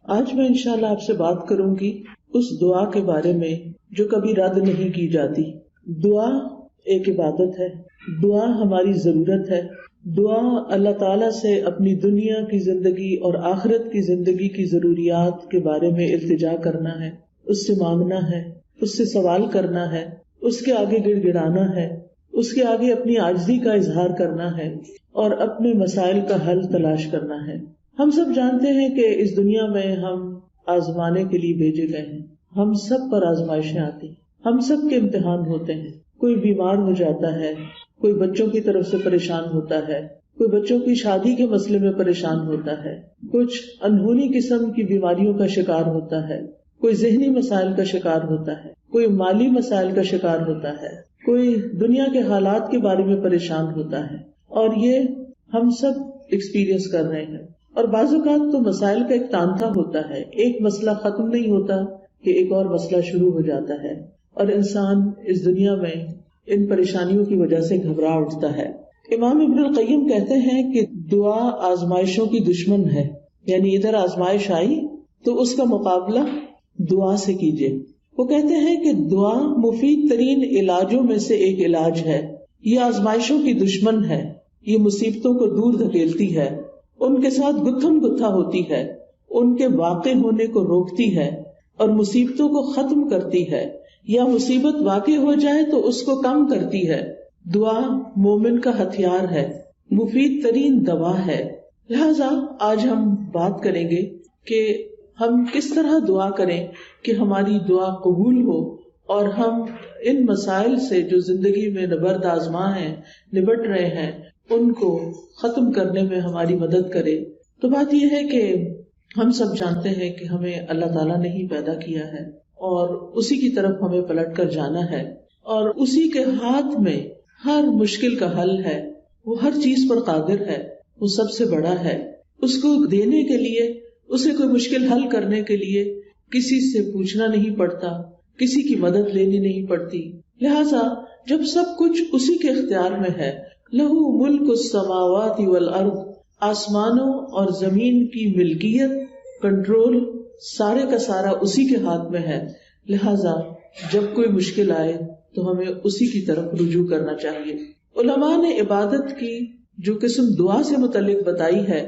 آج میں انشاءاللہ آپ سے بات کروں گی اس دعا کے بارے میں جو کبھی رد نہیں کی جاتی۔ دعا ایک عبادت ہے، دعا ہماری ضرورت ہے، دعا اللہ تعالیٰ سے اپنی دنیا کی زندگی اور آخرت کی زندگی کی ضروریات کے بارے میں التجا کرنا ہے، اس سے مانگنا ہے، اس سے سوال کرنا ہے، اس کے آگے گڑ گڑانا ہے، اس کے آگے اپنی عاجزی کا اظہار کرنا ہے اور اپنے مسائل کا حل تلاش کرنا ہے۔ ہم سب جانتے ہیں کہ اس دنیا میں ہم آزمانے کے لیے بھیجے گئے ہیں، ہم سب پر آزمائشیں آتی ہیں، ہم سب کے امتحان ہوتے ہیں، کوئی بیمار ہو جاتا ہے، کوئی بچوں کی طرف سے پریشان ہوتا ہے، کوئی بچوں کی شادی کے مسئلے میں پریشان ہوتا ہے، کچھ انہونی قسم کی بیماریوں کا شکار ہوتا ہے، کوئی ذہنی مسائل کا شکار ہوتا ہے، کوئی مالی مسائل کا شکار ہوتا ہے، کوئی دنیا کے حالات کے بارے میں پریشان ہوتا ہے، اور یہ ہم سب ایکسپیرینس کر رہے ہیں۔ اور بعض اوقات تو مسائل کا ایک تانتا ہوتا ہے، ایک مسئلہ ختم نہیں ہوتا کہ ایک اور مسئلہ شروع ہو جاتا ہے، اور انسان اس دنیا میں ان پریشانیوں کی وجہ سے گھبرا اٹھتا ہے۔ امام ابن القیم کہتے ہیں کہ دعا آزمائشوں کی دشمن ہے، یعنی ادھر آزمائش آئی تو اس کا مقابلہ دعا سے کیجیے۔ وہ کہتے ہیں کہ دعا مفید ترین علاجوں میں سے ایک علاج ہے، یہ آزمائشوں کی دشمن ہے، یہ مصیبتوں کو دور دھکیلتی ہے، ان کے ساتھ گتھم گتھا ہوتی ہے، ان کے واقع ہونے کو روکتی ہے اور مصیبتوں کو ختم کرتی ہے، یا مصیبت واقع ہو جائے تو اس کو کم کرتی ہے۔ دعا مومن کا ہتھیار ہے، مفید ترین دوا ہے۔ لہذا آج ہم بات کریں گے کہ ہم کس طرح دعا کریں کہ ہماری دعا قبول ہو اور ہم ان مسائل سے جو زندگی میں نبرد آزما ہیں، نبٹ رہے ہیں، ان کو ختم کرنے میں ہماری مدد کرے۔ تو بات یہ ہے کہ ہم سب جانتے ہیں کہ ہمیں اللہ تعالیٰ نے ہی پیدا کیا ہے اور اسی کی طرف ہمیں پلٹ کر جانا ہے، اور اسی کے ہاتھ میں ہر مشکل کا حل ہے، وہ ہر چیز پر قادر ہے، وہ سب سے بڑا ہے۔ اس کو دینے کے لیے، اسے کوئی مشکل حل کرنے کے لیے کسی سے پوچھنا نہیں پڑتا، کسی کی مدد لینی نہیں پڑتی۔ لہذا جب سب کچھ اسی کے اختیار میں ہے، لہو ملک السماوات والارض، آسمانوں اور زمین کی ملکیت، کنٹرول سارے کا سارا اسی کے ہاتھ میں ہے، لہذا جب کوئی مشکل آئے تو ہمیں اسی کی طرف رجوع کرنا چاہیے۔ علماء نے عبادت کی جو قسم دعا سے متعلق بتائی ہے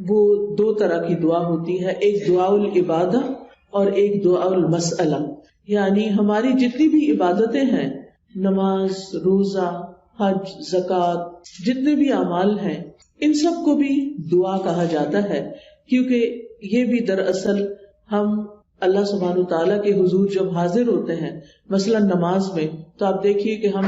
وہ دو طرح کی دعا ہوتی ہے، ایک دعا العبادہ اور ایک دعا المسئلہ۔ یعنی ہماری جتنی بھی عبادتیں ہیں، نماز، روزہ، حج، زکوٰۃ، جتنے بھی اعمال ہیں، ان سب کو بھی دعا کہا جاتا ہے، کیونکہ یہ بھی دراصل ہم اللہ سبحانہ تعالیٰ کے حضور جب حاضر ہوتے ہیں، مثلا نماز میں، تو آپ دیکھیے کہ ہم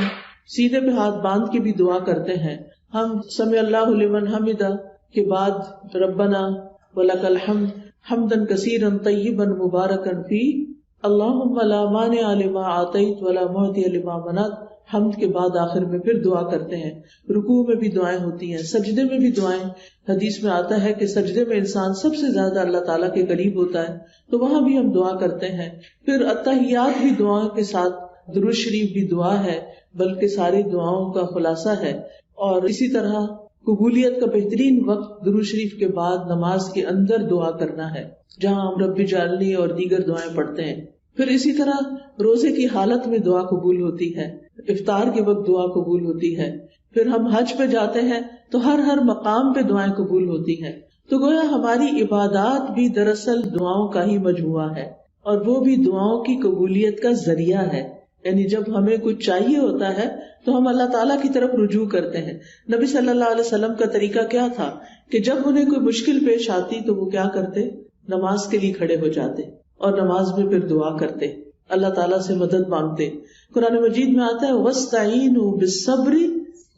سینے پہ ہاتھ باندھ کے بھی دعا کرتے ہیں۔ ہم سمع اللہ لمن حمدہ کے بعد ربنا ولک الحمد حمدا کثیرا طیبا مبارکا فیہ اللہم لا مانع لما اعطیت ولا معطی لما منعت، حمد کے بعد آخر میں پھر دعا کرتے ہیں۔ رکوع میں بھی دعائیں ہوتی ہیں، سجدے میں بھی دعائیں، حدیث میں آتا ہے کہ سجدے میں انسان سب سے زیادہ اللہ تعالیٰ کے قریب ہوتا ہے، تو وہاں بھی ہم دعا کرتے ہیں۔ پھر التحیات بھی دعاؤں کے ساتھ، درود شریف بھی دعا ہے، بلکہ ساری دعاؤں کا خلاصہ ہے۔ اور اسی طرح قبولیت کا بہترین وقت درود شریف کے بعد نماز کے اندر دعا کرنا ہے، جہاں ہم رب اجعلنی اور دیگر دعائیں پڑھتے ہیں۔ پھر اسی طرح روزے کی حالت میں دعا قبول ہوتی ہے، افطار کے وقت دعا قبول ہوتی ہے۔ پھر ہم حج پہ جاتے ہیں تو ہر مقام پہ دعائیں قبول ہوتی ہیں۔ تو گویا ہماری عبادات بھی دراصل دعاؤں کا ہی مجموعہ ہے، اور وہ بھی دعاؤں کی قبولیت کا ذریعہ ہے۔ یعنی جب ہمیں کچھ چاہیے ہوتا ہے تو ہم اللہ تعالیٰ کی طرف رجوع کرتے ہیں۔ نبی صلی اللہ علیہ وسلم کا طریقہ کیا تھا کہ جب انہیں کوئی مشکل پیش آتی تو وہ کیا کرتے؟ نماز کے لیے کھڑے ہو جاتے اور نماز میں پھر دعا کرتے، اللہ تعالیٰ سے مدد مانگتے۔ قرآن مجید میں آتا ہے وَاسْتَعِینُوا بِالصَّبْرِ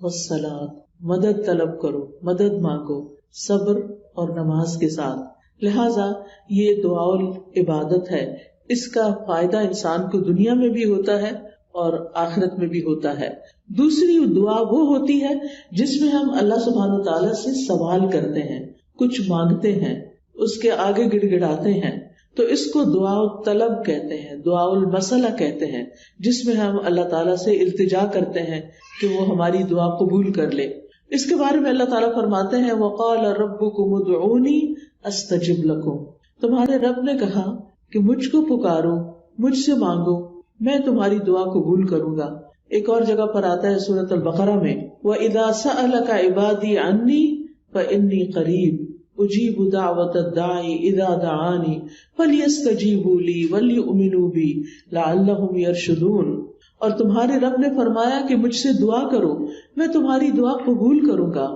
وَالصَّلَاةِ، مدد طلب کرو، مدد مانگو صبر اور نماز کے ساتھ۔ لہٰذا یہ دعا العبادت ہے، اس کا فائدہ انسان کو دنیا میں بھی ہوتا ہے اور آخرت میں بھی ہوتا ہے۔ دوسری دعا وہ ہوتی ہے جس میں ہم اللہ سبحانہ تعالیٰ سے سوال کرتے ہیں، کچھ مانگتے ہیں، اس کے آگے گڑ گڑاتے ہیں، تو اس کو دعا الطلب کہتے ہیں، دعا المسئلہ کہتے ہیں، جس میں ہم اللہ تعالیٰ سے التجا کرتے ہیں کہ وہ ہماری دعا قبول کر لے۔ اس کے بارے میں اللہ تعالیٰ فرماتے ہیں وَقَالَ رَبُّكُمُ ادْعُونِي أَسْتَجِبْ لَكُمْ، تمہارے رب نے کہا کہ مجھ کو پکارو، مجھ سے مانگو، میں تمہاری دعا قبول کروں گا۔ ایک اور جگہ پر آتا ہے سورۃ البقرہ میں، وَإِذَا سَأَلَكَ عِبَادِي عَنِّي فَإِنِّي قَرِيبٌ أُجِيبُ دَعْوَةَ الدَّاعِ إِذَا دَعَانِ فَلْيَسْتَجِيبُوا لِي وَلْيُؤْمِنُوا بِي لَعَلَّهُمْ يَرْشُدُونَ۔ اور تمہارے رب نے فرمایا کہ مجھ سے دعا کرو، میں تمہاری دعا قبول کروں گا،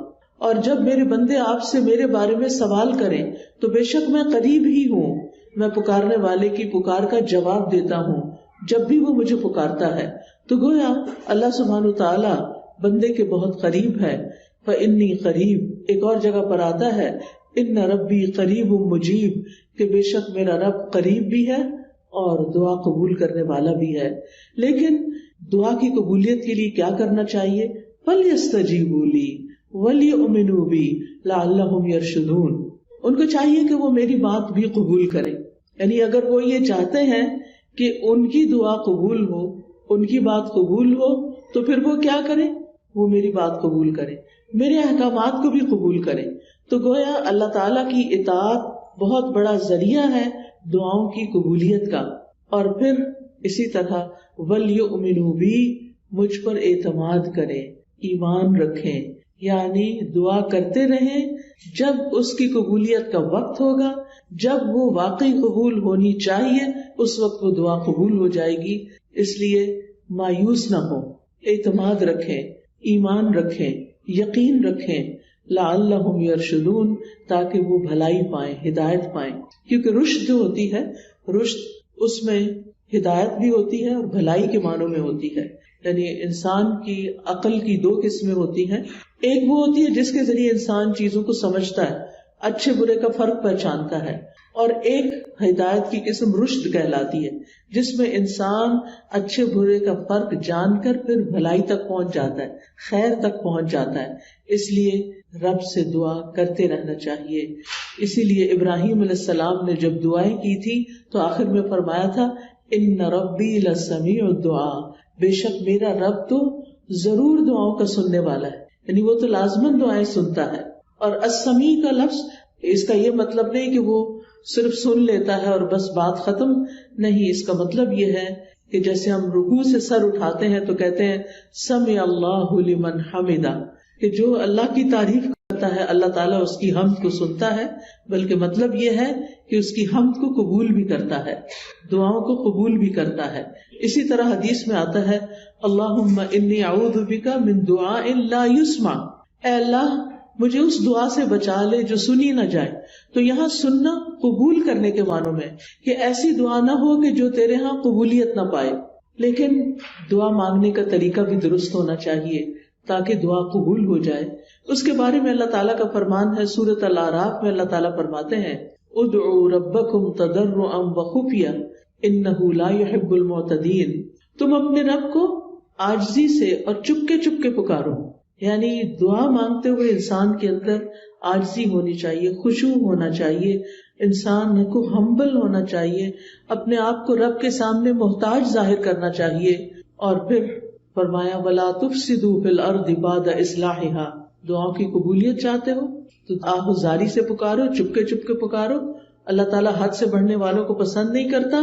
اور جب میرے بندے آپ سے میرے بارے میں سوال کریں تو بے شک میں قریب ہی ہوں، میں پکارنے والے کی پکار کا جواب دیتا ہوں جب بھی وہ مجھے پکارتا ہے۔ تو گویا اللہ سبحانہ تعالیٰ بندے کے بہت قریب ہے۔ فإنی قریب، ایک اور جگہ پر آتا ہے ان ربی قریب مجیب، کہ بے شک میرا رب قریب بھی ہے اور دعا قبول کرنے والا بھی ہے۔ لیکن دعا کی قبولیت کے لیے کیا کرنا چاہیے؟ فَلْيَسْتَجِيبُوا لِي وَلْيُؤْمِنُوا بِي لَعَلَّهُمْ يَرْشُدُونَ۔ ان کو چاہیے کہ وہ میری بات بھی قبول کریں، یعنی اگر وہ یہ چاہتے ہیں کہ ان کی دعا قبول ہو، ان کی بات قبول ہو، تو پھر وہ کیا کریں؟ وہ میری بات قبول کریں، میرے احکامات کو بھی قبول کریں۔ تو گویا اللہ تعالیٰ کی اطاعت بہت بڑا ذریعہ ہے دعاؤں کی قبولیت کا۔ اور پھر اسی طرح وَلْيُؤْمِنُوا بِي، مجھ پر اعتماد کریں، ایمان رکھیں، یعنی دعا کرتے رہیں، جب اس کی قبولیت کا وقت ہوگا، جب وہ واقعی قبول ہونی چاہیے، اس وقت وہ دعا قبول ہو جائے گی۔ اس لیے مایوس نہ ہو، اعتماد رکھیں، ایمان رکھیں، یقین رکھیں، لعلہم یرشدون، تاکہ وہ بھلائی پائیں، ہدایت پائیں۔ کیونکہ رشد جو ہوتی ہے، رشد اس میں ہدایت بھی ہوتی ہے اور بھلائی کے معنوں میں ہوتی ہے۔ یعنی انسان کی عقل کی دو قسمیں ہوتی ہیں، ایک وہ ہوتی ہے جس کے ذریعے انسان چیزوں کو سمجھتا ہے، اچھے برے کا فرق پہچانتا ہے، اور ایک ہدایت کی قسم رشد کہلاتی ہے، جس میں انسان اچھے برے کا فرق جان کر پھر بھلائی تک پہنچ جاتا ہے، خیر تک پہنچ جاتا ہے۔ اس لیے رب سے دعا کرتے رہنا چاہیے۔ اسی لیے ابراہیم علیہ السلام نے جب دعائیں کی تھی تو آخر میں فرمایا تھا ان ربی لسمیع الدعاء، بے شک میرا رب تو ضرور دعاؤں کا سننے والا ہے، یعنی وہ تو لازماً دعائیں سنتا ہے۔ اور السمیع کا لفظ، اس کا یہ مطلب نہیں کہ وہ صرف سن لیتا ہے اور بس بات ختم، نہیں، اس کا مطلب یہ ہے کہ جیسے ہم رکوع سے سر اٹھاتے ہیں تو کہتے ہیں سمع اللہ لمن حمدہ، کہ جو اللہ کی تعریف کرتا ہے اللہ تعالیٰ اس کی حمد کو سنتا ہے، بلکہ مطلب یہ ہے کہ اس کی حمد کو قبول بھی کرتا ہے، دعاؤں کو قبول بھی کرتا ہے۔ اسی طرح حدیث میں آتا ہے اللہم انی اعوذ بک من دعاء لا یسمع، اے اللہ مجھے اس دعا سے بچا لے جو سنی نہ جائے۔ تو یہاں سننا قبول کرنے کے معنوں میں، کہ ایسی دعا نہ ہو کہ جو تیرے ہاں قبولیت نہ پائے، لیکن دعا مانگنے کا طریقہ بھی درست ہونا چاہیے تاکہ دعا قبول ہو جائے۔ اس کے بارے میں اللہ تعالیٰ کا فرمان ہے سورۃ الاعراف میں، اللہ تعالیٰ فرماتے ہیں ادعوا ربکم تضرعا وخفیا انہ لا يحب المعتدین، تم اپنے رب کو عاجزی سے اور چپکے چپکے پکارو، یعنی دعا مانگتے ہوئے انسان کے اندر عاجزی ہونی چاہیے، خشوع ہونا چاہیے، انسان کو ہمبل ہونا چاہیے، اپنے آپ کو رب کے سامنے محتاج ظاہر کرنا چاہیے۔ اور پھر فرمایا وَلَا تُفْسِدُوا فِي الْأَرْضِ بَعْدَ إِصْلَاحِهَا، دعاؤں کی قبولیت چاہتے ہو تو آہوزاری سے پکارو، چپکے چپکے پکارو۔ اللہ تعالیٰ حد سے بڑھنے والوں کو پسند نہیں کرتا،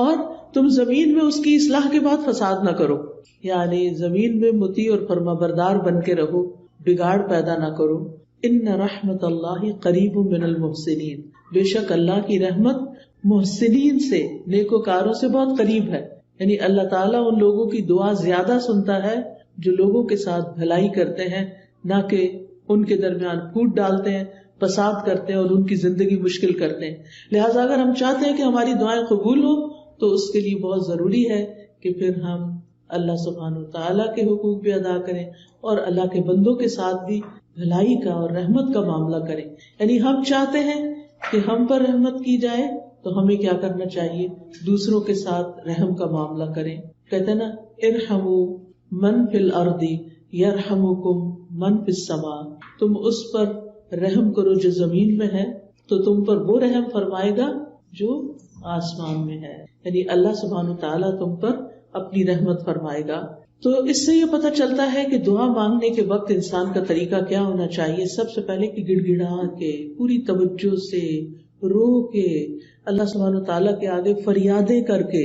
اور تم زمین میں اس کی اصلاح کے بعد فساد نہ کرو، یعنی زمین میں مطیع اور فرمانبردار بن کے رہو، بگاڑ پیدا نہ کرو۔ ان رحمت اللہ قریب من المحسنین، بے شک اللہ کی رحمت محسنین سے، نیکوکاروں سے بہت قریب ہے، یعنی اللہ تعالیٰ ان لوگوں کی دعا زیادہ سنتا ہے جو لوگوں کے ساتھ بھلائی کرتے ہیں، نہ کہ ان کے درمیان پھوٹ ڈالتے ہیں، فساد کرتے ہیں اور ان کی زندگی مشکل کرتے ہیں۔ لہٰذا اگر ہم چاہتے ہیں کہ ہماری دعائیں قبول ہو تو اس کے لیے بہت ضروری ہے کہ پھر ہم اللہ سبحانہ وتعالیٰ کے حقوق بھی ادا کریں اور اللہ کے بندوں کے ساتھ بھی بھلائی کا اور رحمت کا معاملہ کریں۔ یعنی ہم چاہتے ہیں کہ ہم پر رحمت کی جائے تو ہمیں کیا کرنا چاہیے؟ دوسروں کے ساتھ رحم کا معاملہ کریں۔ کہتے ہیں نا ارحموا من فی الارض یرحمکم من فی السماء، تم اس پر رحم کرو جو زمین میں ہے تو تم پر وہ رحم فرمائے گا جو آسمان میں ہے، یعنی اللہ سبحانہ تعالیٰ تم پر اپنی رحمت فرمائے گا۔ تو اس سے یہ پتہ چلتا ہے کہ دعا مانگنے کے وقت انسان کا طریقہ کیا ہونا چاہیے۔ سب سے پہلے کہ گڑ گڑا کے، پوری توجہ سے، رو کے، اللہ سبحانہ وتعالیٰ کے آگے فریادیں کر کے،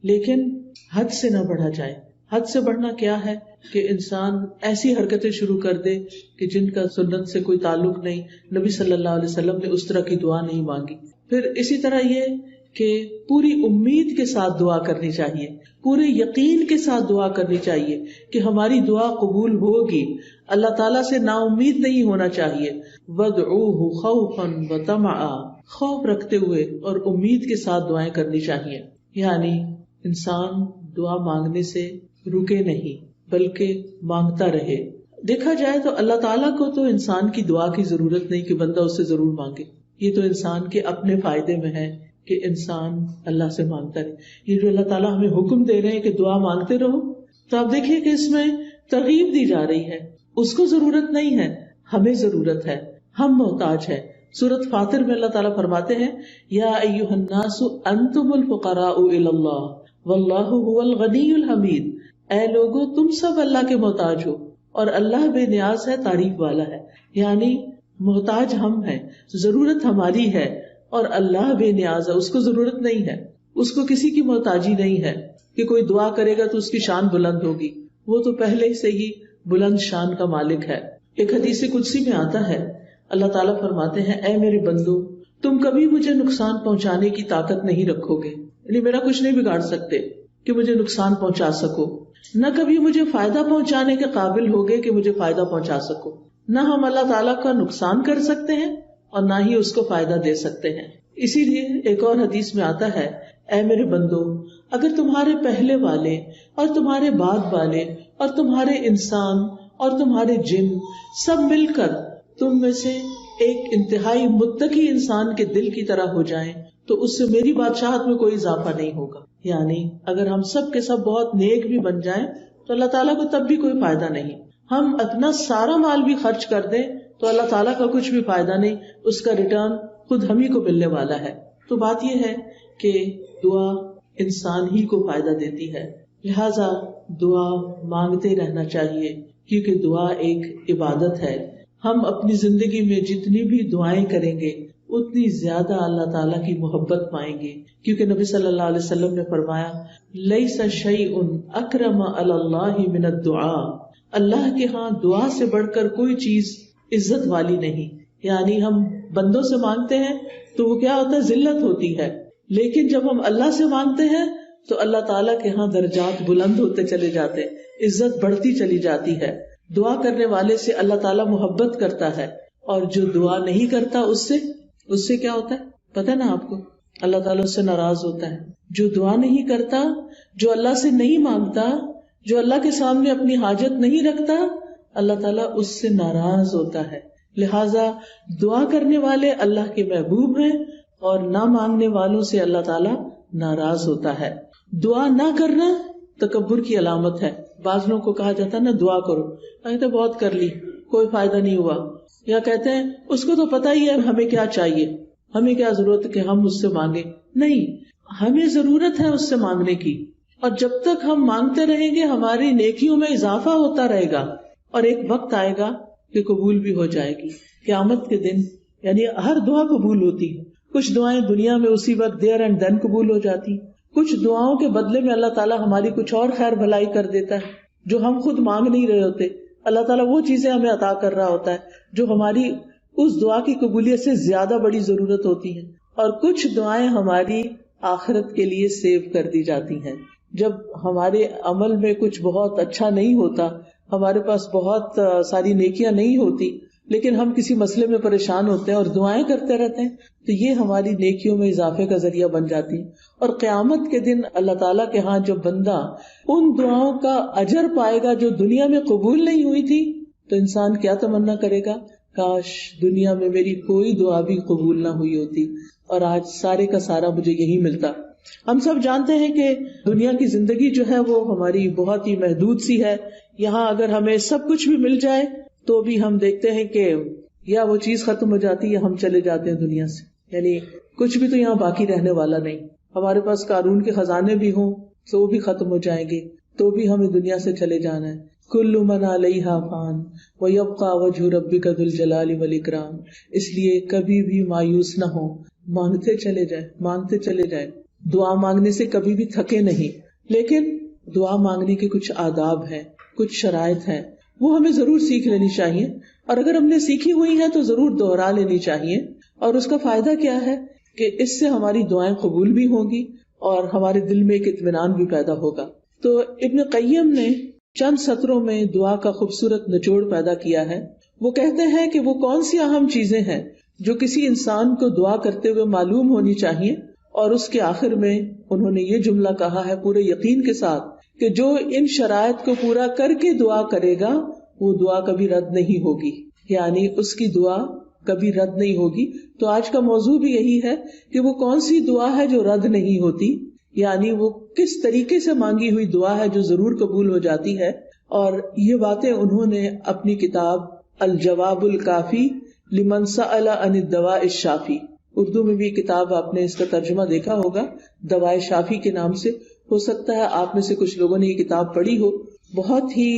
لیکن حد سے نہ بڑھا جائے. حد سے بڑھنا کیا ہے کہ انسان ایسی حرکتیں شروع کر دے کہ جن کا سنت سے کوئی تعلق نہیں. نبی صلی اللہ علیہ وسلم نے اس طرح کی دعا نہیں مانگی. پھر اسی طرح یہ کہ پوری امید کے ساتھ دعا کرنی چاہیے، پورے یقین کے ساتھ دعا کرنی چاہیے کہ ہماری دعا قبول ہوگی. اللہ تعالیٰ سے نا امید نہیں ہونا چاہیے. وَادْعُوهُ خَوْفًا وَطَمَعًا، خوف رکھتے ہوئے اور امید کے ساتھ دعائیں کرنی چاہیے. یعنی انسان دعا مانگنے سے رکے نہیں بلکہ مانگتا رہے. دیکھا جائے تو اللہ تعالیٰ کو تو انسان کی دعا کی ضرورت نہیں کہ بندہ اس سے ضرور مانگے. یہ تو انسان کے اپنے فائدے میں ہے کہ انسان اللہ سے مانگتا رہے. یہ جو اللہ تعالیٰ ہمیں حکم دے رہے ہیں کہ دعا مانگتے رہو، تو آپ دیکھیے کہ اس میں ترغیب دی جا رہی ہے. اس کو ضرورت نہیں ہے، ہمیں ضرورت ہے، ہم محتاج ہیں. سورۃ فاطر میں اللہ تعالیٰ فرماتے ہیں یا ایھا الناس انتم الفقراء الی اللہ واللہ هو الغنی الحمید. اے لوگو تم سب اللہ کے محتاج ہو اور اللہ بے نیاز ہے، تعریف والا ہے. یعنی محتاج ہم ہیں، ضرورت ہماری ہے اور اللہ بے نیاز ہے، اس کو ضرورت نہیں ہے، اس کو کسی کی محتاجی نہیں ہے کہ کوئی دعا کرے گا تو اس کی شان بلند ہوگی. وہ تو پہلے سے ہی بلند شان کا مالک ہے. ایک حدیث قدسی میں آتا ہے اللہ تعالیٰ فرماتے ہیں اے میرے بندو تم کبھی مجھے نقصان پہنچانے کی طاقت نہیں رکھو گے، یعنی میرا کچھ نہیں بگاڑ سکتے کہ مجھے نقصان پہنچا سکو، نہ کبھی مجھے فائدہ پہنچانے کے قابل ہوگے کہ مجھے فائدہ پہنچا سکو. نہ ہم اللہ تعالیٰ کا نقصان کر سکتے ہیں اور نہ ہی اس کو فائدہ دے سکتے ہیں. اسی لیے ایک اور حدیث میں آتا ہے اے میرے بندو اگر تمہارے پہلے والے اور تمہارے بعد والے اور تمہارے انسان اور تمہارے جن سب مل کر تم میں سے ایک انتہائی متقی انسان کے دل کی طرح ہو جائیں تو اس سے میری بادشاہت میں کوئی اضافہ نہیں ہوگا. یعنی اگر ہم سب کے سب بہت نیک بھی بن جائیں تو اللہ تعالیٰ کو تب بھی کوئی فائدہ نہیں. ہم اپنا سارا مال بھی خرچ کر دیں تو اللہ تعالیٰ کا کچھ بھی فائدہ نہیں، اس کا ریٹرن خود ہم ہی کو ملنے والا ہے. تو بات یہ ہے کہ دعا انسان ہی کو فائدہ دیتی ہے، لہذا دعا مانگتے رہنا چاہیے کیونکہ دعا ایک عبادت ہے. ہم اپنی زندگی میں جتنی بھی دعائیں کریں گے اتنی زیادہ اللہ تعالیٰ کی محبت پائیں گے، کیونکہ نبی صلی اللہ علیہ وسلم نے فرمایا لیس شیء اکرم علی اللہ من الدعاء، اللہ کے ہاں دعا سے بڑھ کر کوئی چیز عزت والی نہیں. یعنی ہم بندوں سے مانگتے ہیں تو وہ کیا ہوتا ہے، ذلت ہوتی ہے، لیکن جب ہم اللہ سے مانگتے ہیں تو اللہ تعالیٰ کے ہاں درجات بلند ہوتے چلے جاتے ہیں، عزت بڑھتی چلی جاتی ہے. دعا کرنے والے سے اللہ تعالیٰ محبت کرتا ہے اور جو دعا نہیں کرتا اس سے کیا ہوتا ہے پتہ نا آپ کو، اللہ تعالیٰ اس سے ناراض ہوتا ہے. جو دعا نہیں کرتا، جو اللہ سے نہیں مانگتا، جو اللہ کے سامنے اپنی حاجت نہیں رکھتا، اللہ تعالیٰ اس سے ناراض ہوتا ہے. لہٰذا دعا کرنے والے اللہ کے محبوب ہیں اور نہ مانگنے والوں سے اللہ تعالیٰ ناراض ہوتا ہے. دعا نہ کرنا تکبر کی علامت ہے. بعض لوگوں کو کہا جاتا ہے نا دعا کرو، کہتے بہت کر لی کوئی فائدہ نہیں ہوا، یا کہتے ہیں اس کو تو پتہ ہی ہے ہمیں کیا چاہیے، ہمیں کیا ضرورت ہے کہ ہم اس سے مانگے. نہیں، ہمیں ضرورت ہے اس سے مانگنے کی، اور جب تک ہم مانگتے رہیں گے ہماری نیکیوں میں اضافہ ہوتا رہے گا اور ایک وقت آئے گا کہ قبول بھی ہو جائے گی. قیامت کے دن یعنی ہر دعا قبول ہوتی ہے. کچھ دعائیں دنیا میں اسی وقت دیر اینڈ دین قبول ہو جاتی، کچھ دعاؤں کے بدلے میں اللہ تعالیٰ ہماری کچھ اور خیر بھلائی کر دیتا ہے جو ہم خود مانگ نہیں رہے ہوتے. اللہ تعالیٰ وہ چیزیں ہمیں عطا کر رہا ہوتا ہے جو ہماری اس دعا کی قبولیت سے زیادہ بڑی ضرورت ہوتی ہے. اور کچھ دعائیں ہماری آخرت کے لیے سیو کر دی جاتی ہیں. جب ہمارے عمل میں کچھ بہت اچھا نہیں ہوتا، ہمارے پاس بہت ساری نیکیاں نہیں ہوتی، لیکن ہم کسی مسئلے میں پریشان ہوتے ہیں اور دعائیں کرتے رہتے ہیں تو یہ ہماری نیکیوں میں اضافے کا ذریعہ بن جاتی ہیں. اور قیامت کے دن اللہ تعالیٰ کے ہاں جو بندہ ان دعاؤں کا اجر پائے گا جو دنیا میں قبول نہیں ہوئی تھی، تو انسان کیا تمنا کرے گا، کاش دنیا میں میری کوئی دعا بھی قبول نہ ہوئی ہوتی اور آج سارے کا سارا مجھے یہی ملتا. ہم سب جانتے ہیں کہ دنیا کی زندگی جو ہے وہ ہماری بہت ہی محدود سی ہے. یہاں اگر ہمیں سب کچھ بھی مل جائے تو بھی ہم دیکھتے ہیں کہ یا وہ چیز ختم ہو جاتی ہے یا ہم چلے جاتے ہیں دنیا سے. یعنی کچھ بھی تو یہاں باقی رہنے والا نہیں. ہمارے پاس قارون کے خزانے بھی ہوں تو وہ بھی ختم ہو جائیں گے، تو بھی ہمیں دنیا سے چلے جانا ہے. کل من علیہا فان ویبقی وجہ ربک ذو الجلال والاکرام. اس لیے کبھی بھی مایوس نہ ہو، مانگتے چلے جائیں، مانگتے چلے جائیں. دعا مانگنے سے کبھی بھی تھکے نہیں. لیکن دعا مانگنے کے کچھ آداب ہیں، کچھ شرائط ہیں، وہ ہمیں ضرور سیکھ لینی چاہیے. اور اگر ہم نے سیکھی ہوئی ہیں تو ضرور دوہرا لینی چاہیے. اور اس کا فائدہ کیا ہے کہ اس سے ہماری دعائیں قبول بھی ہوں گی اور ہمارے دل میں ایک اطمینان بھی پیدا ہوگا. تو ابن قیم نے چند سطروں میں دعا کا خوبصورت نچوڑ پیدا کیا ہے. وہ کہتے ہیں کہ وہ کون سی اہم چیزیں ہیں جو کسی انسان کو دعا کرتے ہوئے معلوم ہونی چاہیے. اور اس کے آخر میں انہوں نے یہ جملہ کہا ہے پورے یقین کے ساتھ کہ جو ان شرائط کو پورا کر کے دعا کرے گا وہ دعا کبھی رد نہیں ہوگی، یعنی اس کی دعا کبھی رد نہیں ہوگی. تو آج کا موضوع بھی یہی ہے کہ وہ کون سی دعا ہے جو رد نہیں ہوتی، یعنی وہ کس طریقے سے مانگی ہوئی دعا ہے جو ضرور قبول ہو جاتی ہے. اور یہ باتیں انہوں نے اپنی کتاب الجواب الکافی لمن سأل عن الدواء الشافی، اردو میں بھی کتاب آپ نے اس کا ترجمہ دیکھا ہوگا دوائے شافی کے نام سے. ہو سکتا ہے آپ میں سے کچھ لوگوں نے یہ کتاب پڑھی ہو. بہت ہی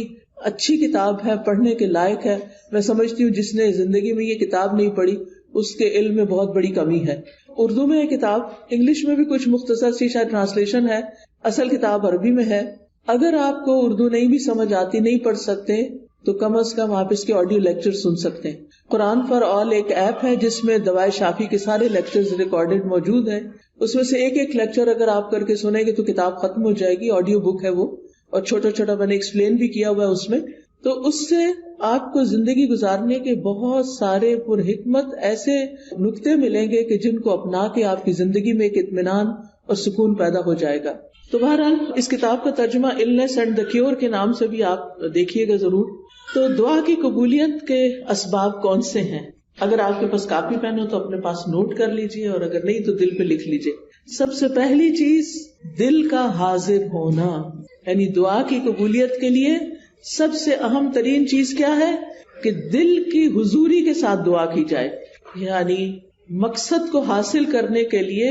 اچھی کتاب ہے، پڑھنے کے لائق ہے. میں سمجھتی ہوں جس نے زندگی میں یہ کتاب نہیں پڑھی اس کے علم میں بہت بڑی کمی ہے. اردو میں یہ کتاب، انگلش میں بھی کچھ مختصر سی شاید ٹرانسلیشن ہے، اصل کتاب عربی میں ہے. اگر آپ کو اردو نہیں بھی سمجھ آتی، نہیں پڑھ سکتے، تو کم از کم آپ اس کے آڈیو لیکچر سن سکتے ہیں. قرآن فار آل ایک ایپ ہے جس میں دوائے شافی کے سارے لیکچرز ریکارڈڈ موجود ہیں. اس میں سے ایک ایک لیکچر اگر آپ کر کے سنیں گے تو کتاب ختم ہو جائے گی. آڈیو بک ہے وہ، اور چھوٹا چھوٹا میں نے ایکسپلین بھی کیا ہوا ہے اس میں. تو اس سے آپ کو زندگی گزارنے کے بہت سارے پر حکمت ایسے نکتے ملیں گے کہ جن کو اپنا کے آپ کی زندگی میں ایک اطمینان اور سکون پیدا ہو جائے گا. تو بہرحال اس کتاب کا ترجمہ النس اینڈ دا کیور کے نام سے بھی آپ دیکھیے گا ضرور. تو دعا کی قبولیت کے اسباب کون سے ہیں؟ اگر آپ کے پاس کاپی پین ہو تو اپنے پاس نوٹ کر لیجئے، اور اگر نہیں تو دل پہ لکھ لیجئے. سب سے پہلی چیز دل کا حاضر ہونا، یعنی دعا کی قبولیت کے لیے سب سے اہم ترین چیز کیا ہے کہ دل کی حضوری کے ساتھ دعا کی جائے. یعنی مقصد کو حاصل کرنے کے لیے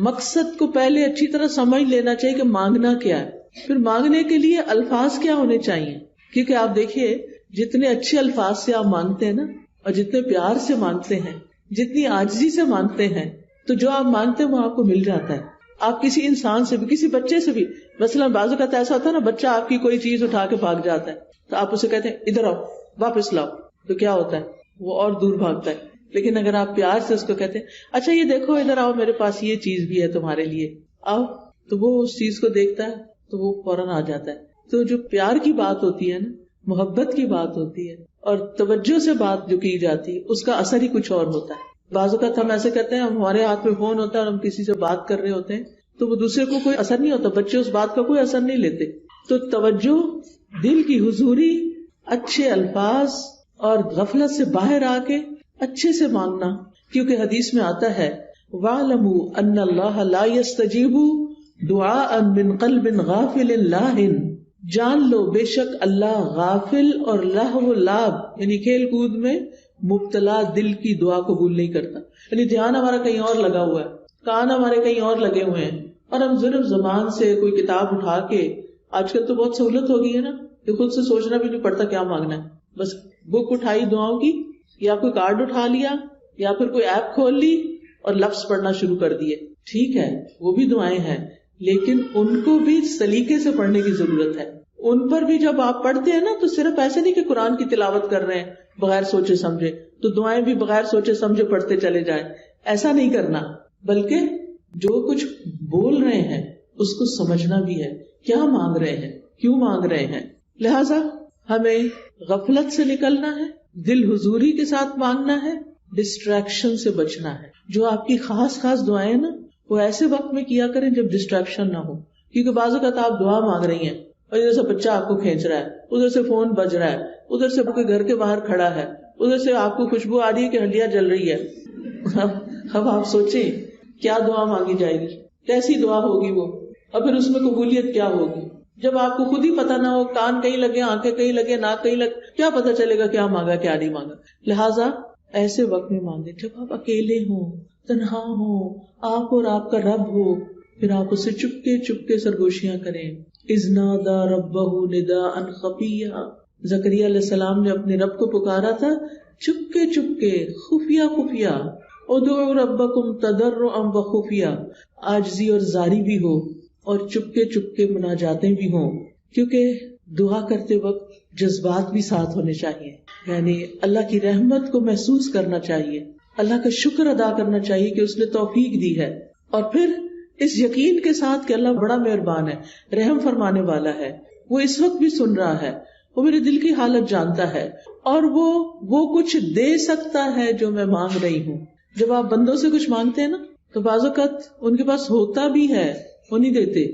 مقصد کو پہلے اچھی طرح سمجھ لینا چاہیے کہ مانگنا کیا ہے. پھر مانگنے کے لیے الفاظ کیا ہونے چاہیے، کیونکہ آپ دیکھیے جتنے اچھے الفاظ سے آپ مانگتے ہیں نا، اور جتنے پیار سے مانگتے ہیں، جتنی عاجزی سے مانگتے ہیں، تو جو آپ مانگتے ہیں وہ آپ کو مل جاتا ہے. آپ کسی انسان سے بھی، کسی بچے سے بھی، مثلا بعض اوقات ایسا ہوتا ہے نا، بچہ آپ کی کوئی چیز اٹھا کے بھاگ جاتا ہے تو آپ اسے کہتے ہیں ادھر آؤ، واپس لاؤ، تو کیا ہوتا ہے، وہ اور دور بھاگتا ہے. لیکن اگر آپ پیار سے اس کو کہتے ہیں اچھا یہ دیکھو ادھر آؤ، میرے پاس یہ چیز بھی ہے تمہارے لیے، آؤ، تو وہ اس چیز کو دیکھتا ہے تو وہ فوراً آ جاتا ہے. تو جو پیار کی بات ہوتی ہے نا، محبت کی بات ہوتی ہے، اور توجہ سے بات جو کی جاتی ہے، اس کا اثر ہی کچھ اور ہوتا ہے. بعض اوقات ہم ایسے کرتے ہیں، ہمارے ہاتھ میں فون ہوتا ہے اور ہم کسی سے بات کر رہے ہوتے ہیں تو وہ دوسرے کو کوئی اثر نہیں ہوتا، بچے اس بات کا کوئی اثر نہیں لیتے. تو توجہ، دل کی حضوری، اچھے الفاظ، اور غفلت سے باہر آ کے اچھے سے مانگنا. کیونکہ حدیث میں آتا ہے وَاعْلَمُوا أَنَّ اللَّهَ لَا يَسْتَجِيبُ دُعَاءً مِّن قَلْبٍ غَافِلٍ لَاهٍ، جان لو بے شک اللہ غافل اور لہو لعب یعنی کھیل کود میں مبتلا دل کی دعا قبول نہیں کرتا. یعنی دھیان ہمارا کہیں اور لگا ہوا ہے، کان ہمارے کہیں اور لگے ہوئے ہیں، اور ہم صرف زبان سے کوئی کتاب اٹھا کے، آج کل تو بہت سہولت ہو گئی ہے نا کہ خود سے سوچنا بھی نہیں پڑتا کیا مانگنا ہے، بس بک اٹھائی دعاؤں کی، یا کوئی کارڈ اٹھا لیا، یا پھر کوئی ایپ کھول لی اور لفظ پڑھنا شروع کر دیے. ٹھیک ہے وہ بھی دعائیں ہیں، لیکن ان کو بھی سلیقے سے پڑھنے کی ضرورت ہے. ان پر بھی جب آپ پڑھتے ہیں نا تو صرف ایسے نہیں کہ قرآن کی تلاوت کر رہے ہیں بغیر سوچے سمجھے تو دعائیں بھی بغیر سوچے سمجھے پڑھتے چلے جائیں، ایسا نہیں کرنا، بلکہ جو کچھ بول رہے ہیں اس کو سمجھنا بھی ہے، کیا مانگ رہے ہیں، کیوں مانگ رہے ہیں. لہذا ہمیں غفلت سے نکلنا ہے، دل حضوری کے ساتھ مانگنا ہے، ڈسٹریکشن سے بچنا ہے. جو آپ کی خاص دعائیں نا وہ ایسے وقت میں کیا کریں جب ڈسٹریکشن نہ ہو. کیونکہ بعض اوقات آپ دعا مانگ رہی ہیں اور ادھر سے بچہ آپ کو کھینچ رہا ہے، ادھر سے فون بج رہا ہے، ادھر سے کوئی گھر کے باہر کھڑا ہے، ادھر سے آپ کو خوشبو آ رہی ہے کہ ہڈیاں جل رہی ہے. اب آپ سوچیں کیا دعا مانگی جائے گی، کیسی دعا ہوگی وہ، اور پھر اس میں قبولیت کیا ہوگی. جب آپ کو خود ہی پتہ نہ ہو، کان کہیں لگے، آنکھیں کہیں لگے، ناک کہیں لگے، کیا پتہ چلے گا کیا مانگا کیا نہیں مانگا. لہٰذا ایسے وقت میں مانگے جب آپ اکیلے ہوں، تنہا ہوں، آپ اور آپ کا رب ہو، پھر آپ اسے چپکے سرگوشیاں کریں. اذ نادى ربه نداء خفيا، زکریا علیہ السلام نے اپنے رب کو پکارا تھا چپکے خفیہ، ادعوا ربکم تضرعا وخفیا، عاجزی اور زاری بھی ہو اور چپکے چپکے مناجاتیں بھی ہوں، کیونکہ دعا کرتے وقت جذبات بھی ساتھ ہونے چاہیے، یعنی اللہ کی رحمت کو محسوس کرنا چاہیے، اللہ کا شکر ادا کرنا چاہیے کہ اس نے توفیق دی ہے، اور پھر اس یقین کے ساتھ کہ اللہ بڑا مہربان ہے، رحم فرمانے والا ہے، وہ اس وقت بھی سن رہا ہے، وہ میرے دل کی حالت جانتا ہے، اور وہ کچھ دے سکتا ہے جو میں مانگ رہی ہوں۔ جب آپ بندوں سے کچھ مانگتے ہیں نا تو بعض اوقات ان کے پاس ہوتا بھی ہے، وہ نہیں دیتے،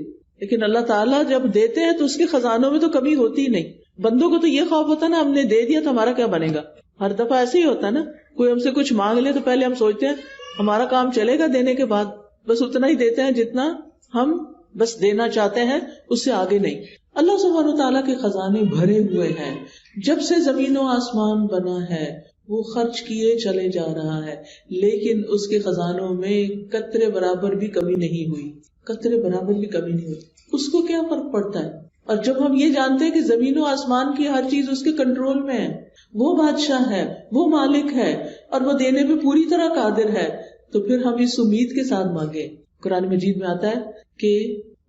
لیکن اللہ تعالیٰ جب دیتے ہیں تو اس کے خزانوں میں تو کمی ہوتی ہی نہیں۔ بندوں کو تو یہ خوف ہوتا ہے نا، ہم نے دے دیا تو ہمارا کیا بنے گا، ہر دفعہ ایسے ہی ہوتا ہے نا، کوئی ہم سے کچھ مانگ لے تو پہلے ہم سوچتے ہیں ہمارا کام چلے گا دینے کے بعد، بس اتنا ہی دیتے ہیں جتنا ہم بس دینا چاہتے ہیں، اس سے آگے نہیں۔ اللہ سبحانہ وتعالیٰ کے خزانے بھرے ہوئے ہیں، جب سے زمین و آسمان بنا ہے وہ خرچ کیے چلے جا رہا ہے، لیکن اس کے خزانوں میں قطرے برابر بھی کمی نہیں ہوئی، قطرے برابر بھی کمی نہیں ہوئی۔ اس کو کیا فرق پڑتا ہے؟ اور جب ہم یہ جانتے ہیں کہ زمین و آسمان کی ہر چیز اس کے کنٹرول میں ہے، وہ بادشاہ ہے، وہ مالک ہے، اور وہ دینے پہ پوری طرح قادر ہے، تو پھر ہم اس امید کے ساتھ مانگے۔ قرآن مجید میں آتا ہے کہ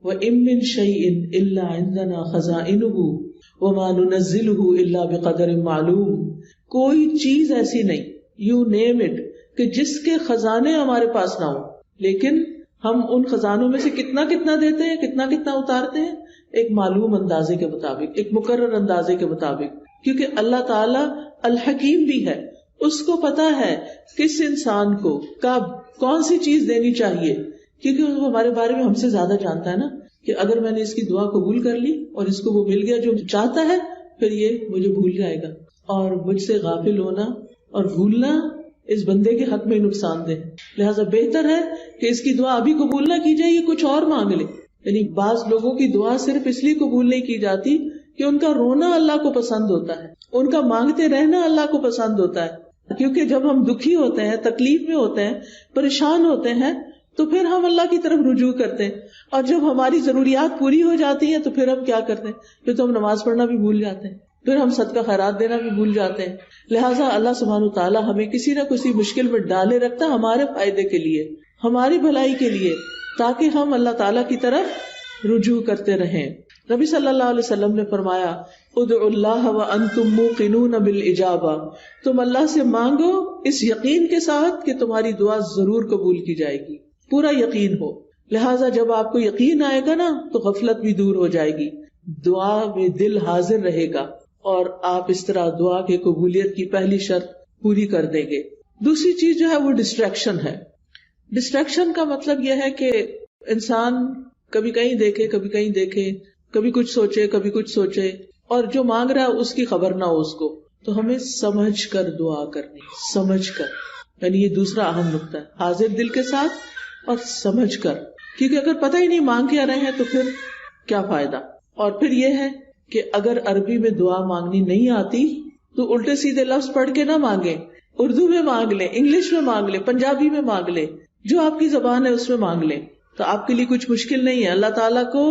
وَإِن مِّن شَيْءٍ إِلَّا عِندَنَا خَزَائِنُهُ وَمَا نُنَزِّلُهُ إِلَّا بِقَدَرٍ مَّعْلُومٍ، کوئی چیز ایسی نہیں، یو نیم اٹ، کہ جس کے خزانے ہمارے پاس نہ ہو، لیکن ہم ان خزانوں میں سے کتنا کتنا دیتے ہیں، کتنا کتنا اتارتے ہیں، ایک معلوم اندازے کے مطابق، ایک مقرر اندازے کے مطابق، کیونکہ اللہ تعالیٰ الحکیم بھی ہے، اس کو پتا ہے کس انسان کو کب کون سی چیز دینی چاہیے، کیونکہ وہ ہمارے بارے میں ہم سے زیادہ جانتا ہے نا، کہ اگر میں نے اس کی دعا قبول کر لی اور اس کو وہ مل گیا جو چاہتا ہے، پھر یہ مجھے بھول جائے گا، اور مجھ سے غافل ہونا اور بھولنا اس بندے کے حق میں نقصان دہ، لہٰذا بہتر ہے کہ اس کی دعا ابھی قبول نہ کی جائے، یہ کچھ اور مانگ لے۔ یعنی بعض لوگوں کی دعا صرف اس لیے قبول نہیں کی جاتی کہ ان کا رونا اللہ کو پسند ہوتا ہے، ان کا مانگتے رہنا اللہ کو پسند ہوتا ہے، کیونکہ جب ہم دکھی ہوتے ہیں، تکلیف میں ہوتے ہیں، پریشان ہوتے ہیں، تو پھر ہم اللہ کی طرف رجوع کرتے ہیں، اور جب ہماری ضروریات پوری ہو جاتی ہیں تو پھر ہم کیا کرتے ہیں، پھر تو ہم نماز پڑھنا بھی بھول جاتے ہیں، پھر ہم صدقہ خیرات دینا بھی بھول جاتے ہیں۔ لہٰذا اللہ سبحانہ وتعالیٰ ہمیں کسی نہ کسی مشکل میں ڈالے رکھتا ہے ہمارے فائدے کے لیے، ہماری بھلائی کے لیے، تاکہ ہم اللہ تعالیٰ کی طرف رجوع کرتے رہیں۔ نبی صلی اللہ علیہ وسلم نے فرمایا ادعوا اللہ وانتم موقنون بالاجابہ، تم اللہ سے مانگو اس یقین کے ساتھ کہ تمہاری دعا ضرور قبول کی جائے گی، پورا یقین ہو۔ لہٰذا جب آپ کو یقین آئے گا نا تو غفلت بھی دور ہو جائے گی، دعا میں دل حاضر رہے گا، اور آپ اس طرح دعا کی قبولیت کی پہلی شرط پوری کر دیں گے۔ دوسری چیز جو ہے وہ ڈسٹریکشن ہے۔ ڈسٹریکشن کا مطلب یہ ہے کہ انسان کبھی کہیں دیکھے، کبھی کہیں دیکھے، کبھی کچھ سوچے، کبھی کچھ سوچے، اور جو مانگ رہا ہے اس کی خبر نہ ہو اس کو، تو ہمیں سمجھ کر دعا کرنی، سمجھ کر، یعنی یہ دوسرا اہم نقطہ ہے، حاضر دل کے ساتھ اور سمجھ کر، کیونکہ اگر پتہ ہی نہیں مانگ کے آ رہے ہیں تو پھر کیا فائدہ۔ اور پھر یہ ہے کہ اگر عربی میں دعا مانگنی نہیں آتی تو الٹے سیدھے لفظ پڑھ کے نہ مانگے، اردو میں مانگ لیں، انگلش میں مانگ لیں، پنجابی میں مانگ لیں، جو آپ کی زبان ہے اس میں مانگ لیں، تو آپ کے لیے کچھ مشکل نہیں ہے۔ اللہ تعالیٰ کو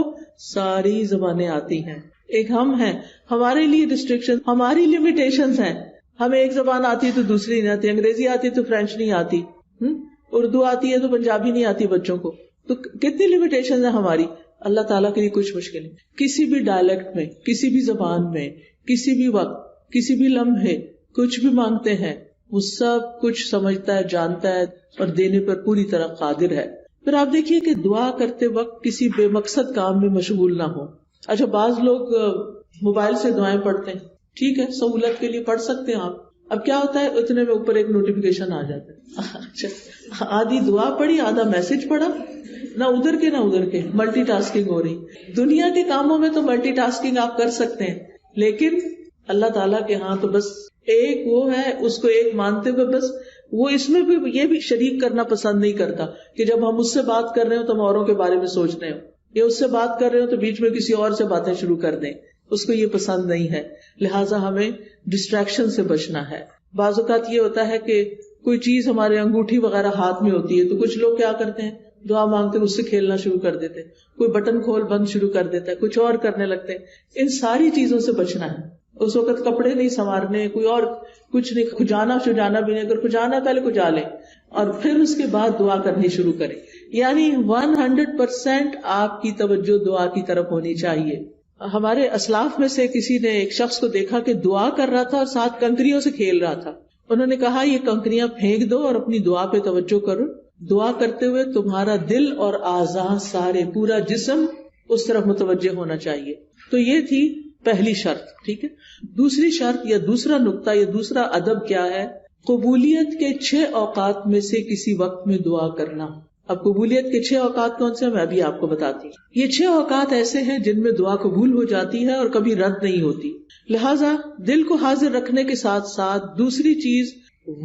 ساری زبانیں آتی ہیں، ایک ہم ہیں، ہمارے لیے ریسٹرکشن، ہماری لمیٹیشنز ہیں، ہمیں ایک زبان آتی ہے تو دوسری نہیں آتی، انگریزی آتی ہے تو فرینچ نہیں آتی، اردو آتی ہے تو پنجابی نہیں آتی بچوں کو، تو کتنی لمیٹیشنز ہیں ہماری۔ اللہ تعالیٰ کے لیے کچھ مشکل نہیں، کسی بھی ڈائلیکٹ میں، کسی بھی زبان میں، کسی بھی وقت، کسی بھی لمحے کچھ بھی مانگتے ہیں، وہ سب کچھ سمجھتا ہے، جانتا ہے، اور دینے پر پوری طرح قادر ہے۔ پھر آپ دیکھیے کہ دعا کرتے وقت کسی بے مقصد کام میں مشغول نہ ہو۔ اچھا بعض لوگ موبائل سے دعائیں پڑھتے ہیں، ٹھیک ہے، سہولت کے لیے پڑھ سکتے ہیں آپ، اب کیا ہوتا ہے اتنے میں اوپر ایک نوٹیفیکیشن آ جاتا ہے، اچھا آدھی دعا پڑھی، آدھا میسج پڑھا، نہ ادھر کے نہ ادھر کے، ملٹی ٹاسکنگ ہو رہی۔ دنیا کے کاموں میں تو ملٹی ٹاسکنگ آپ کر سکتے ہیں، لیکن اللہ تعالیٰ کے ہاں تو بس ایک وہ ہے، اس کو ایک مانتے ہوئے بس وہ اس میں بھی یہ بھی شریک کرنا پسند نہیں کرتا کہ جب ہم اس سے بات کر رہے ہو تو ہم اوروں کے بارے میں سوچ رہے ہو، یا اس سے بات کر رہے ہو تو بیچ میں کسی اور سے باتیں شروع کر دیں، اس کو یہ پسند نہیں ہے۔ لہٰذا ہمیں ڈسٹریکشن سے بچنا ہے۔ بعض اوقات یہ ہوتا ہے کہ کوئی چیز ہمارے انگوٹھی وغیرہ ہاتھ میں ہوتی ہے تو کچھ لوگ کیا کرتے ہیں، دعا مانگتے ہیں اس سے کھیلنا شروع کر دیتے ہیں، کوئی بٹن کھول بند شروع کر دیتا ہے، کچھ اور کرنے لگتے ہیں۔ ان ساری چیزوں سے بچنا ہے۔ اس وقت کپڑے نہیں سنوارنے، کوئی اور کچھ نہیں، کھجانا شجانا بھی نہیں، اگر کھجانا پہلے کھجا لیں، اور پھر اس کے بعد دعا کرنی شروع کریں. یعنی 100% آپ کی توجہ دعا کی طرف ہونی چاہیے. ہمارے اسلاف میں سے کسی نے ایک شخص کو دیکھا کہ دعا کر رہا تھا اور ساتھ کنکریوں سے کھیل رہا تھا. انہوں نے کہا یہ کنکریاں پھینک دو اور اپنی دعا پہ توجہ کرو. دعا کرتے ہوئے تمہارا دل اور اعضاء سارے پورا جسم اس طرف متوجہ ہونا چاہیے. تو یہ تھی پہلی شرط. ٹھیک ہے. دوسری شرط یا دوسرا نقطہ یا دوسرا ادب کیا ہے؟ قبولیت کے 6 اوقات میں سے کسی وقت میں دعا کرنا. اب قبولیت کے 6 اوقات کون سے ہیں میں ابھی آپ کو بتاتی ہوں. یہ 6 اوقات ایسے ہیں جن میں دعا قبول ہو جاتی ہے اور کبھی رد نہیں ہوتی. لہٰذا دل کو حاضر رکھنے کے ساتھ ساتھ دوسری چیز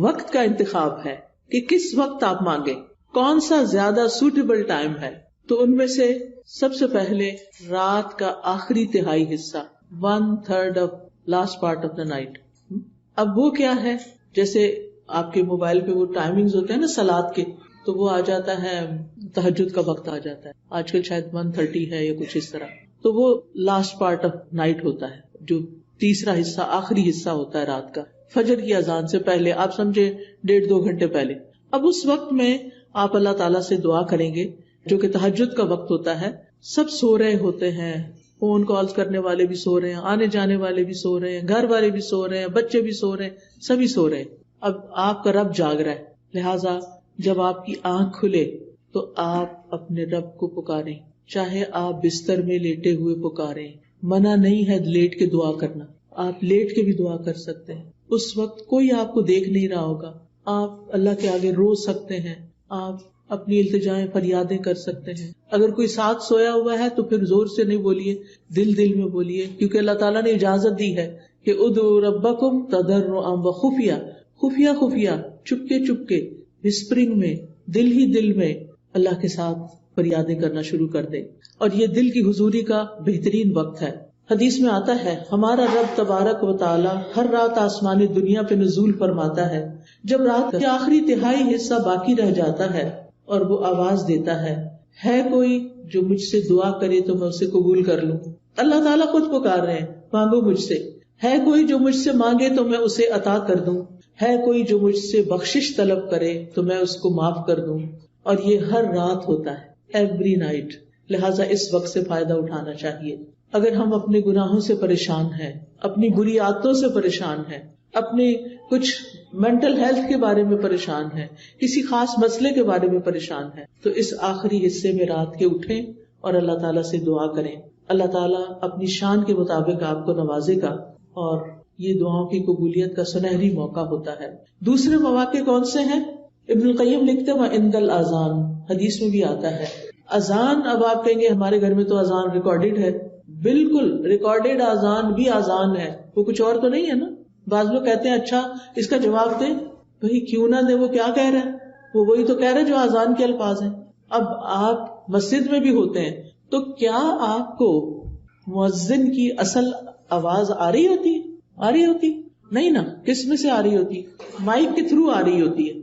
وقت کا انتخاب ہے کہ کس وقت آپ مانگیں, کون سا زیادہ سوٹیبل ٹائم ہے. تو ان میں سے سب سے پہلے رات کا آخری تہائی حصہ, 1/3 of last part of the night. اب وہ کیا ہے, جیسے آپ کے موبائل پہ وہ ٹائمنگز ہوتے ہیں نا صلاۃ کے, تو وہ آ جاتا ہے تہجد کا وقت آ جاتا ہے. آج کل شاید 1:30 ہے یا کچھ اس طرح. تو وہ لاسٹ پارٹ آف نائٹ ہوتا ہے, جو تیسرا حصہ آخری حصہ ہوتا ہے رات کا, فجر کی اذان سے پہلے, آپ سمجھے 1.5-2 گھنٹے پہلے. اب اس وقت میں آپ اللہ تعالیٰ سے دعا کریں گے جو کہ تہجد کا وقت ہوتا ہے. سب سو رہے ہوتے ہیں, فون کالز کرنے والے بھی سو رہے ہیں, آنے جانے والے بھی سو رہے ہیں, گھر والے بھی سو رہے ہیں, بچے بھی سو رہے ہیں, سبھی سو رہے ہیں. اب آپ کا رب جاگ رہا ہے. لہٰذا جب آپ کی آنکھ کھلے تو آپ اپنے رب کو پکاریں, چاہے آپ بستر میں لیٹے ہوئے پکاریں. منع نہیں ہے لیٹ کے دعا کرنا, آپ لیٹ کے بھی دعا کر سکتے ہیں. اس وقت کوئی آپ کو دیکھ نہیں رہا ہوگا, آپ اللہ کے آگے رو سکتے ہیں, آپ اپنی التجائیں فریادیں کر سکتے ہیں. اگر کوئی ساتھ سویا ہوا ہے تو پھر زور سے نہیں بولیے, دل دل میں بولیے, کیونکہ اللہ تعالیٰ نے اجازت دی ہے کہ ادعوا ربکم تضرعا وخفیا, خفیہ خفیہ, چپکے چپکے, وسپرنگ میں, دل ہی دل میں اللہ کے ساتھ فریادیں کرنا شروع کر دیں. اور یہ دل کی حضوری کا بہترین وقت ہے. حدیث میں آتا ہے ہمارا رب تبارک و تعالی ہر رات آسمانی دنیا پہ نزول فرماتا ہے. جب رات کا آخری تہائی حصہ باقی رہ جاتا ہے اور وہ آواز دیتا ہے کوئی جو مجھ سے دعا کرے تو میں اسے قبول کر لوں. اللہ تعالیٰ خود پکار رہے ہیں, مانگو مجھ سے. ہے کوئی جو مجھ سے مانگے تو میں اسے عطا کر دوں. ہے کوئی جو مجھ سے بخشش طلب کرے تو میں اس کو معاف کر دوں. اور یہ ہر رات ہوتا ہے, ایوری نائٹ. لہٰذا اس وقت سے فائدہ اٹھانا چاہیے. اگر ہم اپنے گناہوں سے پریشان ہیں, اپنی بری عادتوں سے پریشان ہیں, اپنے کچھ مینٹل ہیلتھ کے بارے میں پریشان ہیں, کسی خاص مسئلے کے بارے میں پریشان ہیں, تو اس آخری حصے میں رات کے اٹھیں اور اللہ تعالیٰ سے دعا کریں. اللہ تعالیٰ اپنی شان کے مطابق آپ کو نوازے گا اور یہ دعاؤں کی قبولیت کا سنہری موقع ہوتا ہے. دوسرے مواقع کون سے ہیں؟ ابن القیم لکھتے ہیں عند الاذان, حدیث میں بھی آتا ہے اذان. اب آپ کہیں گے ہمارے گھر میں تو اذان ریکارڈیڈ ہے. بالکل ریکارڈیڈ اذان بھی اذان ہے, وہ کچھ اور تو نہیں ہے نا. بعض لوگ کہتے ہیں اچھا اس کا جواب دیں. بھائی کیوں نہ دے, وہ کیا کہہ رہا ہے, وہ وہی تو کہہ رہے جو اذان کے الفاظ ہیں. اب آپ مسجد میں بھی ہوتے ہیں تو کیا آپ کو مؤذن کی اصل آواز آ رہی ہوتی نہیں نا. کس میں سے آ رہی ہوتی؟ مائک کے تھرو آ رہی ہوتی ہے.